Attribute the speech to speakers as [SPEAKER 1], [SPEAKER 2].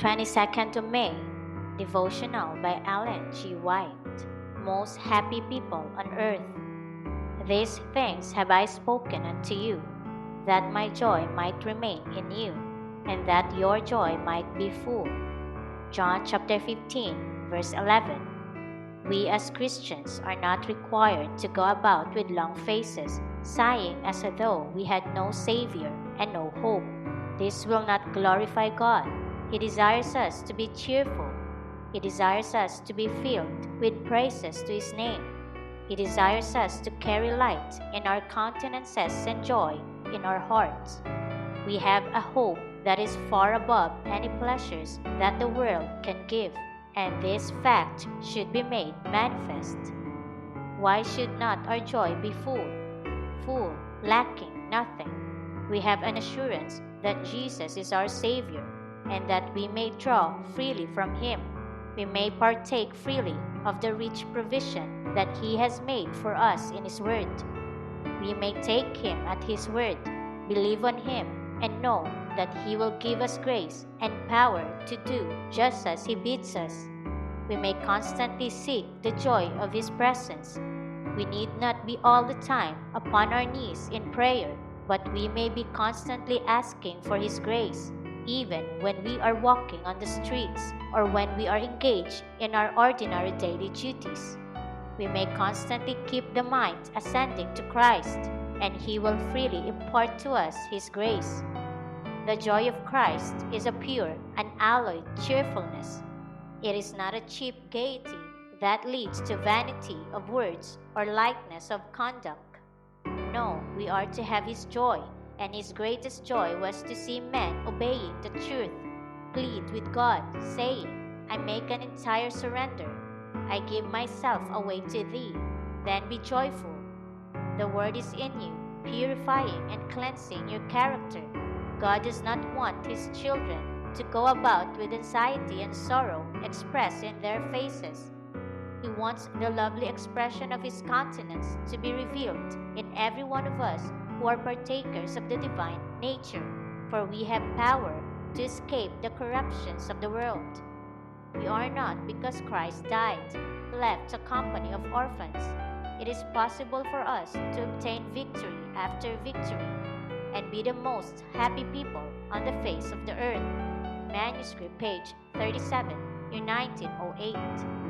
[SPEAKER 1] 22nd of May, Devotional by Ellen G. White. Most happy people on earth. These things have I spoken unto you, that my joy might remain in you, and that your joy might be full. John chapter 15, verse 11. We as Christians are not required to go about with long faces, sighing as though we had no Savior and no hope. This will not glorify God. He desires us to be cheerful. He desires us to be filled with praises to His name. He desires us to carry light in our countenances and joy in our hearts. We have a hope that is far above any pleasures that the world can give, and this fact should be made manifest. Why should not our joy be full, lacking nothing? We have an assurance that Jesus is our Savior, and that we may draw freely from Him. We may partake freely of the rich provision that He has made for us in His Word. We may take Him at His word, believe on Him, and know that He will give us grace and power to do just as He bids us. We may constantly seek the joy of His presence. We need not be all the time upon our knees in prayer, but we may be constantly asking for His grace, even when we are walking on the streets or when we are engaged in our ordinary daily duties. We may constantly keep the mind ascending to Christ, and He will freely impart to us His grace. The joy of Christ is a pure, unalloyed cheerfulness. It is not a cheap gaiety that leads to vanity of words or lightness of conduct. No, we are to have His joy, and His greatest joy was to see men obeying the truth. Plead with God, saying, I make an entire surrender. I give myself away to Thee. Then be joyful. The Word is in you, purifying and cleansing your character. God does not want His children to go about with anxiety and sorrow expressed in their faces. He wants the lovely expression of His countenance to be revealed in every one of us who are partakers of the divine nature, for we have power to escape the corruptions of the world. We are not, because Christ died, left a company of orphans. It is possible for us to obtain victory after victory and be the most happy people on the face of the earth. Manuscript page 37, year 1908.